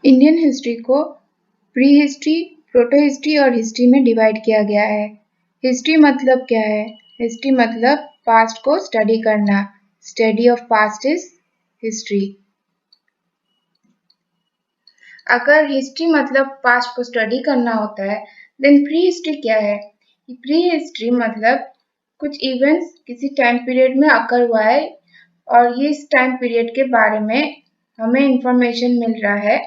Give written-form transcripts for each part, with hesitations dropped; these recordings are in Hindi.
इंडियन हिस्ट्री को प्री हिस्ट्री, प्रोटो हिस्ट्री और हिस्ट्री में डिवाइड किया गया है। हिस्ट्री मतलब क्या है? हिस्ट्री मतलब पास्ट को स्टडी करना। Study of past is history. अगर हिस्ट्री मतलब पास्ट को स्टडी करना होता है, देन प्री हिस्ट्री क्या है? प्री हिस्ट्री मतलब कुछ इवेंट्स किसी टाइम पीरियड में अकर हुआ है और ये इस टाइम पीरियड के बारे में हमें इंफॉर्मेशन मिल रहा है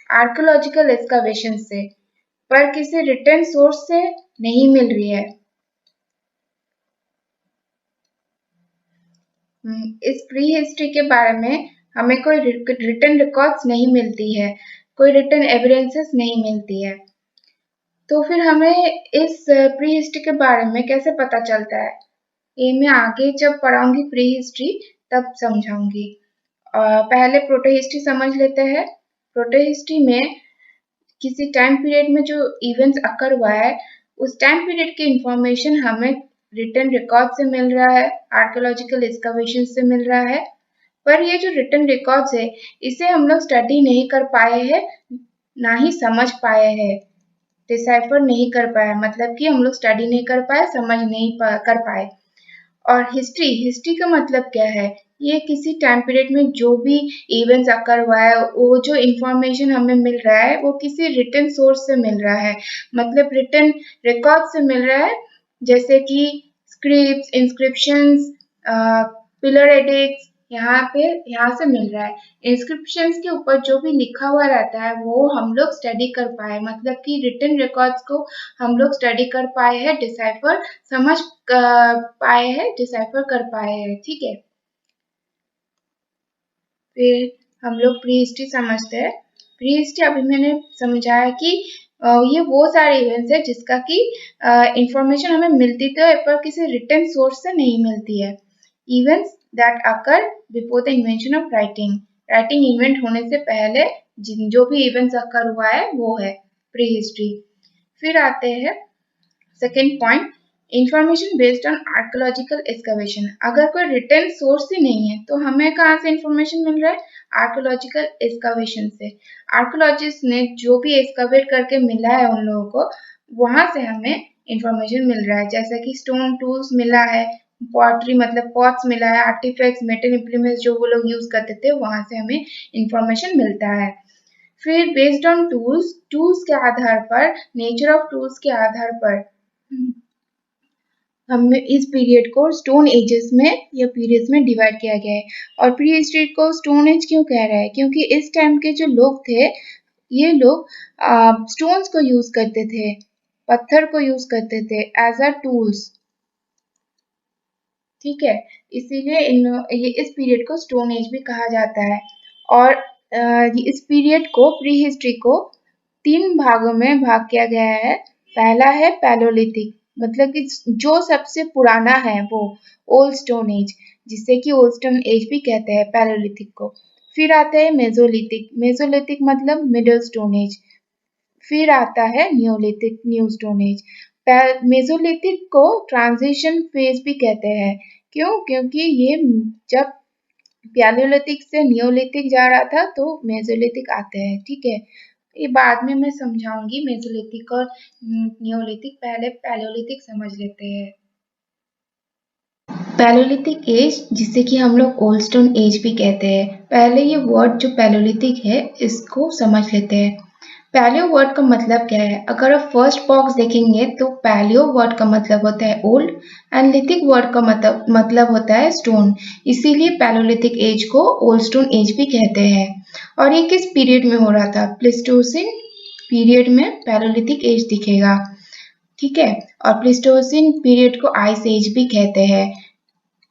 आर्कियोलॉजिकल एक्सकवेशन से, पर किसी रिटन सोर्स से नहीं मिल रही है। इस प्री हिस्ट्री के बारे में हमें कोई रिटन रिकॉर्ड्स नहीं मिलती है, कोई रिटन एविडेंसेस नहीं मिलती है। तो फिर हमें इस प्री हिस्ट्री के बारे में कैसे पता चलता है? ये मैं आगे जब पढ़ाऊंगी प्री हिस्ट्री तब समझाऊंगी। पहले प्रोटो हिस्ट्री समझ लेते हैं। प्रोटो हिस्ट्री में किसी टाइम पीरियड में जो इवेंट्स अकर हुआ है, उस टाइम पीरियड की इंफॉर्मेशन हमें रिटन रिकॉर्ड से मिल रहा है, आर्कियोलॉजिकल एक्सकवेशन से मिल रहा है। पर ये जो रिटन रिकॉर्ड्स है, इसे हम लोग स्टडी नहीं कर पाए हैं, ना ही समझ पाए हैं, डिसाइफर नहीं कर पाए, मतलब कि हम लोग स्टडी नहीं कर पाए, समझ नहीं कर पाए। और हिस्ट्री का मतलब क्या है? ये किसी टाइम पीरियड में जो भी इवेंट्स अकर हुआ है, वो जो इंफॉर्मेशन हमें मिल रहा है वो किसी रिटन सोर्स से मिल रहा है, मतलब रिटन रिकॉर्ड से मिल रहा है, जैसे कि स्क्रिप्ट्स, इंस्क्रिप्शंस, पिलर एडिक्ट्स, यहाँ से मिल रहा है। इंस्क्रिप्शंस के ऊपर जो भी लिखा हुआ रहता है वो हम लोग स्टडी कर पाए, मतलब कि रिटन रिकॉर्ड्स को हम लोग स्टडी कर पाए हैं, डिसाइफर समझ पाए हैं, डिसाइफर कर पाए हैं। ठीक है, फिर हम लोग प्री हिस्ट्री समझते हैं। प्री हिस्ट्री अभी मैंने समझाया कि ये वो सारे इवेंट्स है जिसका कि इंफॉर्मेशन हमें मिलती तो है पर किसी रिटन सोर्स से नहीं मिलती है। Events that occur before the invention of writing, writing invent होने से पहले जो भी इवेंट्स अकर हुआ है वो है प्री हिस्ट्री। फिर आते हैं second point, information based on archaeological excavation. अगर कोई रिटन सोर्स ही नहीं है तो हमें कहाँ से इंफॉर्मेशन मिल रहा है? आर्कियोलॉजिकल एक्सकवेशन से। आर्कियोलॉजिस्ट ने जो भी एक्सकवेट करके मिला है उन लोगों को, वहां से हमें इंफॉर्मेशन मिल रहा है, जैसे कि स्टोन टूल्स मिला है, पॉटरी मतलब पॉट्स मिला है, आर्टिफैक्ट्स, मेटल इम्प्लीमेंट्स जो वो लोग यूज करते थे, वहां से हमें इंफॉर्मेशन मिलता है। फिर बेस्ड ऑन टूल्स, टूल्स के आधार पर, नेचर ऑफ टूल्स के आधार पर हमें इस पीरियड को स्टोन एजेस में या पीरियड्स में डिवाइड किया गया है। और प्री हिस्ट्री को स्टोन एज क्यों कह रहा है? क्योंकि इस टाइम के जो लोग थे, ये लोग स्टोन्स को यूज करते थे, पत्थर को यूज करते थे एज अ टूल्स। ठीक है, इसीलिए ये इस पीरियड को स्टोन एज भी कहा जाता है। और इस पीरियड को, प्री हिस्ट्री को 3 भागों में भाग किया गया है। पहला है पैलोलिथिक, मतलब कि जो सबसे पुराना है वो ओल्ड स्टोन एज, जिसे कि ओल्ड स्टोन एज भी कहते हैं पैलोलिथिक को। फिर आता है मेसोलिथिक, मेसोलिथिक मतलब मिडिल स्टोन एज। फिर आता है Neolithic, new stone age. Mesolithic को ट्रांजिशन फेज भी कहते हैं। क्यों? क्योंकि ये जब पैलियोलिथिक से नियोलिथिक जा रहा था तो मेसोलिथिक आते हैं। ठीक है, ये बाद में मैं समझाऊंगी मेसोलिथिक और नियोलिथिक, पहले पैलियोलिथिक समझ लेते हैं। पैलियोलिथिक एज, जिसे कि हम लोग ओल्ड स्टोन एज भी कहते हैं। पहले ये वर्ड जो पैलियोलिथिक है इसको समझ लेते हैं। पैलियो वर्ड का मतलब क्या है? अगर आप फर्स्ट बॉक्स देखेंगे तो पैलियो वर्ड का मतलब होता है ओल्ड एंड लिथिक वर्ड का मतलब होता है स्टोन, इसीलिए पैलियोलिथिक एज को ओल्ड स्टोन एज भी कहते हैं। और ये किस पीरियड में हो रहा था? प्लीस्टोसिन पीरियड में पैलियोलिथिक एज दिखेगा। ठीक है, और प्लीस्टोसिन पीरियड को आइस एज भी कहते हैं।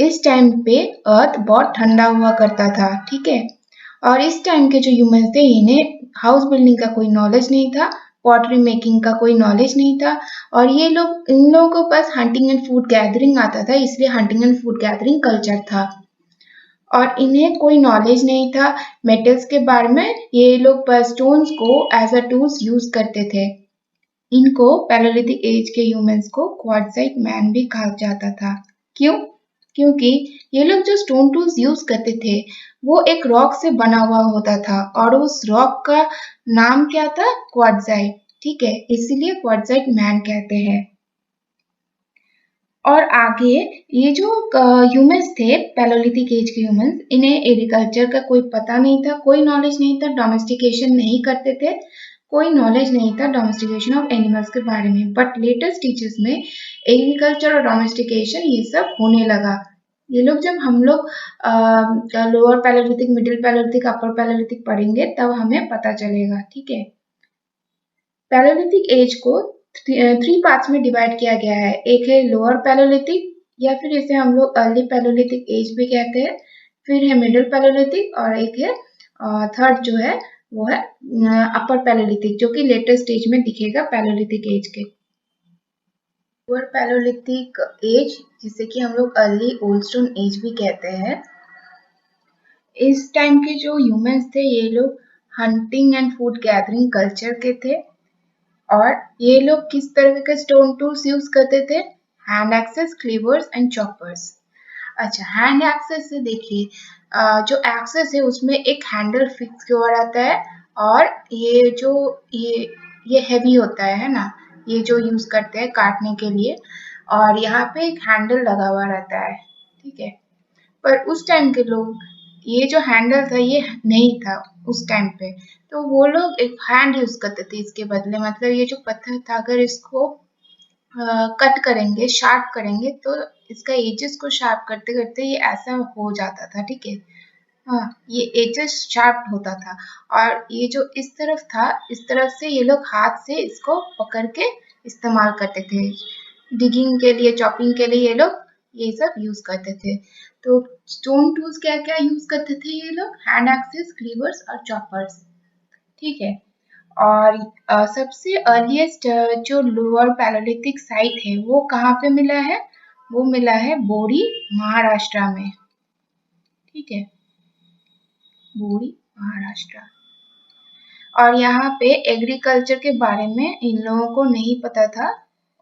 इस टाइम पे अर्थ बहुत ठंडा हुआ करता था। ठीक है, और इस टाइम के जो ह्यूमंस थे, इन्हें हाउस बिल्डिंग का कोई नॉलेज नहीं था, पॉटरी मेकिंग का कोई नॉलेज नहीं था, और इन लोगों को बस हंटिंग एंड फूड गैदरिंग आता था, इसलिए hunting and food gathering culture था। और इन्हें कोई नॉलेज नहीं था मेटल्स के बारे में, ये लोग बस स्टोन्स को एज अ टूल्स यूज करते थे। इनको पैलियोलिथिक एज के ह्यूमंस को क्वार्टजाइट मैन भी कहा जाता था। क्यों? क्योंकि ये लोग जो स्टोन टूल्स यूज करते थे वो एक रॉक से बना हुआ होता था और उस रॉक का नाम क्या था? क्वार्ट्जाइट। ठीक है, इसीलिए क्वार्ट्जाइट मैन कहते हैं। और आगे ये जो ह्यूमंस थे, पैलोलिथिक एज के ह्यूमंस, इन्हें एग्रीकल्चर का कोई पता नहीं था, कोई नॉलेज नहीं था, डोमेस्टिकेशन नहीं करते थे, कोई नॉलेज नहीं था डोमेस्टिकेशन ऑफ एनिमल्स के बारे में। बट लेटेस्ट टीचर्स में एग्रीकल्चर और डोमेस्टिकेशन ये सब होने लगा। ये लोग जब हम लोग लोअर पैलोलिथिक, मिडिल पैलोलिथिक, अपर पैलोलिथिक पढ़ेंगे तब हमें पता चलेगा। ठीक है, पैलोलिथिक एज को थ्री पार्ट्स में डिवाइड किया गया है। एक है लोअर पैलोलिथिक या फिर इसे हम लोग अर्ली पैलोलिथिक एज भी कहते हैं, फिर है मिडिल पैलोलिथिक और एक है थर्ड जो है वो है अपर पैलोलिथिक, जो कि लेटेस्ट स्टेज में दिखेगा पैलोलिथिक एज के। लोअर पैलोलिथिक एज, जिसे कि हम लोग अर्ली ओल्ड स्टोन एज भी कहते हैं, इस टाइम के जो ह्यूमंस थे ये लोग hunting and food gathering culture के थे। और ये लोग किस तरह के स्टोन टूल्स यूज करते थे? Hand axes, cleavers and choppers. अच्छा, हैंड एक्सेस से देखिए, जो एक्सेस है उसमें एक हैंडल फिक्स किया हुआ रहता है और ये जो ये हैवी होता है ना, ये जो यूज करते हैं काटने के लिए, और यहाँ पे एक हैंडल लगा हुआ रहता है। ठीक है, पर उस टाइम के लोग ये जो हैंडल था ये नहीं था उस टाइम पे, तो वो लोग एक हैंड यूज करते थे इसके बदले। मतलब ये जो पत्थर था अगर इसको कट करेंगे, शार्प करेंगे, तो इसका एजेस को शार्प करते करते ये ऐसा हो जाता था। ठीक है, हाँ, ये एजेस शार्प होता था और ये जो इस तरफ था, इस तरफ से ये लोग हाथ से इसको पकड़ के इस्तेमाल करते थे। डिगिंग के लिए, चॉपिंग के लिए ये लोग ये सब यूज करते थे। तो स्टोन टूल्स क्या क्या यूज करते थे ये लोग? हैंड एक्सेस, क्लीवर्स और चॉपर्स। ठीक है, और सबसे अर्लीस्ट जो लोअर पैलोलिथिक साइट है वो कहाँ पे मिला है? वो मिला है बोरी, महाराष्ट्र में। ठीक है, बोरी, महाराष्ट्र। और यहाँ पे एग्रीकल्चर के बारे में इन लोगों को नहीं पता था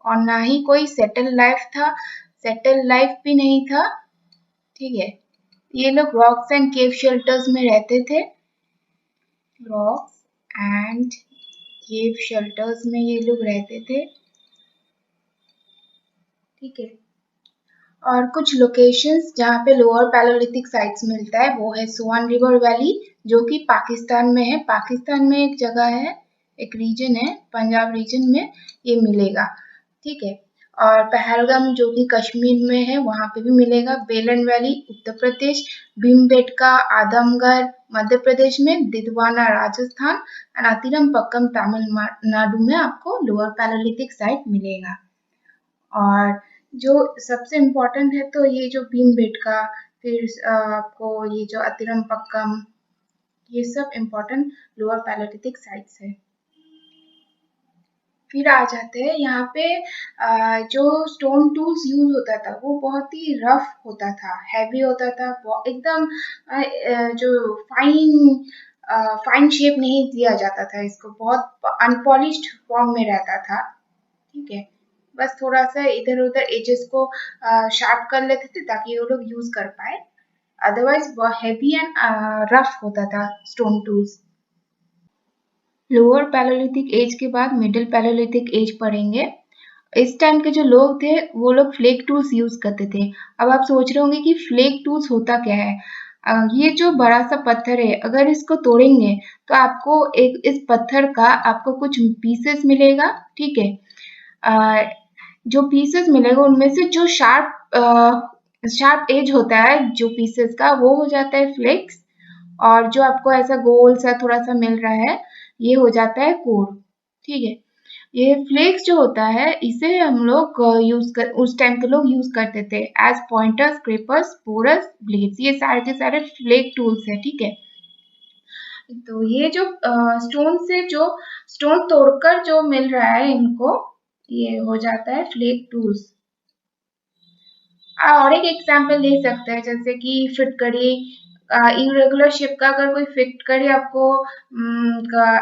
और ना ही कोई सेटल लाइफ था, सेटल लाइफ भी नहीं था। ठीक है, ये लोग रॉक्स एंड केव शेल्टर्स में रहते थे। रॉक्स एंड केव शेल्टर्स में ये लोग रहते थे। ठीक है, और कुछ लोकेशंस जहाँ पे लोअर पैलोलिथिक साइट्स मिलता है वो है सोन रिवर वैली, जो कि पाकिस्तान में है। पाकिस्तान में एक जगह है, एक रीजन है, पंजाब रीजन में ये मिलेगा। ठीक है, और पहलगाम जो कि कश्मीर में है वहाँ पे भी मिलेगा। बेलन वैली उत्तर प्रदेश, भीमबेटका आदमगढ़ मध्य प्रदेश में, दिदवाना राजस्थान और अतिरम पक्कम तमिलनाडु में आपको लोअर पैलोलिथिक साइट मिलेगा। और जो सबसे इम्पोर्टेंट है तो ये जो भीमबेटका, फिर आपको ये जो अतिरम पक्कम, ये सब इम्पोर्टेंट लोअर पैलोलिथिक साइट्स है। फिर आ जाते हैं यहाँ पे जो स्टोन टूल्स यूज होता था वो बहुत ही रफ होता था, हैवी होता था, एकदम जो फाइन शेप नहीं दिया जाता था इसको, बहुत अनपॉलिश्ड फॉर्म में रहता था। ठीक है, बस थोड़ा सा इधर उधर एजेस को शार्प कर लेते थे ताकि वो लोग यूज कर पाए, अदरवाइज बहुत हैवी एंड रफ होता था stone tools. Lower paleolithic age के बाद मिडिल पैलोलिथिक एज पढ़ेंगे। इस टाइम के जो लोग थे वो लोग फ्लेक टूल्स यूज करते थे। अब आप सोच रहे होंगे कि फ्लेक टूल्स होता क्या है? ये जो बड़ा सा पत्थर है अगर इसको तोड़ेंगे तो आपको एक इस पत्थर का आपको कुछ पीसेस मिलेगा। ठीक है, जो पीसेस मिलेगा उनमें से जो शार्प एज होता है जो पीसेस का वो हो जाता है फ्लेक्स, और जो आपको ऐसा गोल सा थोड़ा सा मिल रहा है ये हो जाता है कोर। ठीक है, ये फ्लेक्स जो होता है इसे हम लोग उस टाइम के लोग यूज करते थे as pointers, scrapers, borers, blades, ये सारे के सारे फ्लेक टूल्स है। ठीक है, तो ये जो स्टोन से जो स्टोन तोड़कर जो मिल रहा है इनको, ये हो जाता है फ्लेक टूल्स। और एक एग्जाम्पल ले सकते हैं जैसे कि फिटकरी, इरेगुलर शेप का अगर कोई फिट करे आपको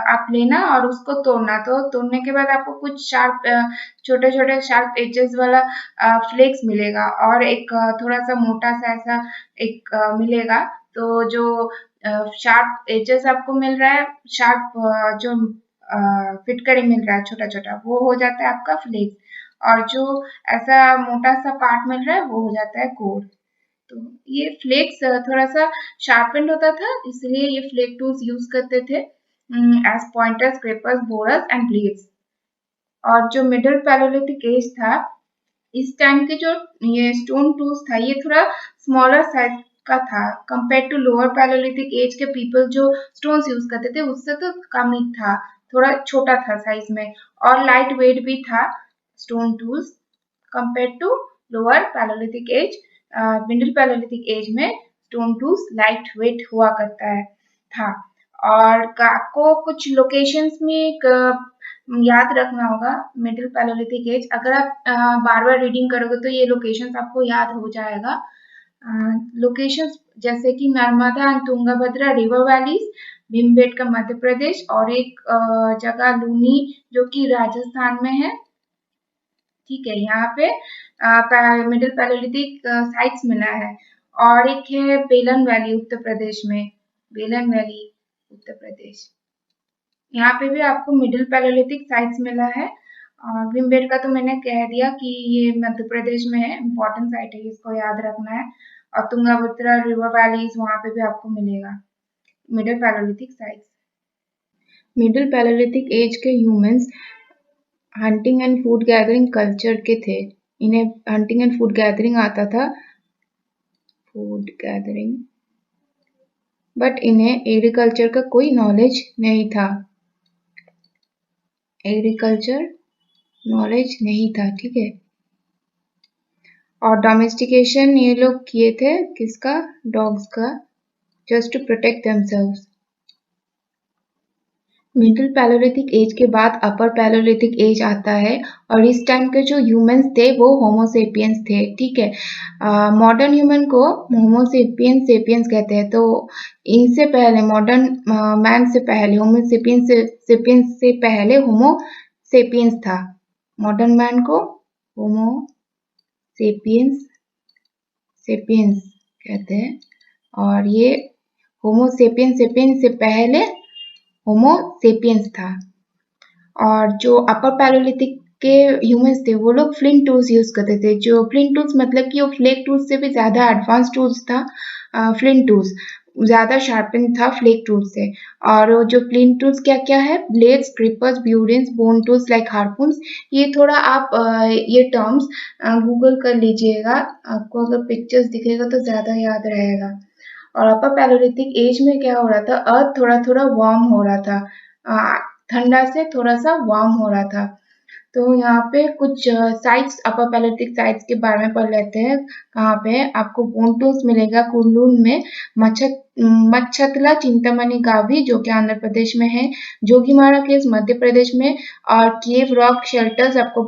आप लेना और उसको तोड़ना, तो तोड़ने के बाद आपको कुछ शार्प छोटे छोटे शार्प एजेस वाला फ्लेक्स मिलेगा और एक थोड़ा सा मोटा सा ऐसा एक मिलेगा। तो जो शार्प एजेस आपको मिल रहा है, शार्प जो फिटकरी मिल रहा है छोटा छोटा, वो हो जाता है आपका फ्लेक्स, और जो ऐसा मोटा सा पार्ट मिल रहा है वो हो जाता है कोर। तो ये फ्लेक्स थोड़ा सा शार्पेंड होता था, इसलिए ये फ्लेक टूल्स यूज करते थे as pointers, scrapers, borers and blades. और जो मिडिल पैलेयोलिथिक एज था, इस टाइम के जो ये स्टोन टूल्स था ये थोड़ा स्मॉलर साइज का था compare to lower palaeolithic age के पीपल जो स्टोन्स यूज करते थे उससे तो कम ही था, थोड़ा छोटा था साइज में, और लाइट वेट भी था stone tools compare to lower palaeolithic age. Middle palaeolithic age में स्टोन टूल्स लाइट वेट हुआ करता है था। और आपको कुछ लोकेशंस में याद रखना होगा मिडिल पैलेयोलिथिक एज, अगर आप बार बार रीडिंग करोगे तो ये लोकेशंस आपको याद हो जाएगा। लोकेशंस जैसे कि Narmada and Tungabhadra river valleys, Bhimbetka Madhya Pradesh, और एक जगह लूनी जो कि राजस्थान में है। ठीक है, यहाँ पे मिडिल पैलेयोलिथिक साइट्स मिला है। और एक है बेलन वैली उत्तर प्रदेश में, बेलन वैली उत्तर प्रदेश, यहाँ पे भी आपको मिडिल पैलेयोलिथिक साइट्स मिला है। और भीमबेटका तो मैंने कह दिया कि ये मध्य प्रदेश में है, इम्पोर्टेंट साइट है, इसको याद रखना है। और तुंगभद्रा रिवर वैलीज वहाँ पे भी आपको मिलेगा middle पैलेयोलिथिक sites. Middle palaeolithic age के humans hunting and food gathering culture के थे, इन्हें हंटिंग एंड फूड गैदरिंग आता था, फूड गैदरिंग, बट इन्हें एग्रीकल्चर का कोई नॉलेज नहीं था, एग्रीकल्चर नॉलेज नहीं था। ठीक है, और डोमेस्टिकेशन ये लोग किए थे किसका, डॉग्स का, just to protect themselves. Middle palaeolithic age के बाद अपर पैलेयोलिथिक एज आता है, और इस टाइम के जो ह्यूमंस थे वो होमोसेपियंस थे। ठीक है, मॉडर्न ह्यूमन को होमोसेपियंस सेपियंस कहते हैं। तो इनसे पहले मॉडर्न मैन से पहले होमोसेपियंस से पहले होमोसेपियंस था। मॉडर्न मैन को होमो सेपियंस कहते हैं, और ये होमोसेपियंस से पहले होमोसेपियंस था। और जो अपर पैलेयोलिथिक के ह्यूमंस थे वो लोग फ्लिंट टूल्स यूज करते थे। जो फ्लिंट टूल्स मतलब कि वो फ्लेक टूल्स से भी ज्यादा एडवांस टूल्स था। फ्लिंट टूल्स ज्यादा शार्पन था फ्लेक टूल्स से। और जो फ्लिंट टूल्स क्या क्या है, blades, scrapers, burins, bone tools like harpoons. ये थोड़ा आप ये टर्म्स गूगल कर लीजिएगा, आपको अगर पिक्चर्स दिखेगा तो ज्यादा याद रहेगा। और अपर पैलेयोलिथिक एज में क्या हो रहा था, अर्थ थोड़ा थोड़ा वार्म हो रहा था, ठंडा से थोड़ा सा वार्म हो रहा था। तो यहाँ पे कुछ साइट्स, अपर पैलेयोलिथिक साइट्स के बारे में पढ़ लेते हैं। कहाँ पे आपको बोन टूल्स मिलेगा, कुर्नूल में, मच्छतला चिंतामणि गावी जो कि आंध्र प्रदेश में है, जोगीमारा केव्स मध्य प्रदेश में, और केव रॉक शेल्टर्स आपको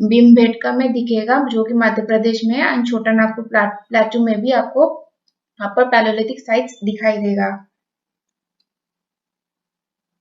भीमबेटका में दिखेगा जो कि मध्य प्रदेश में है, एंड छोटा नागपुर प्लेटू में भी आपको अपर पैलेयोलिथिक साइट्स दिखाई देगा।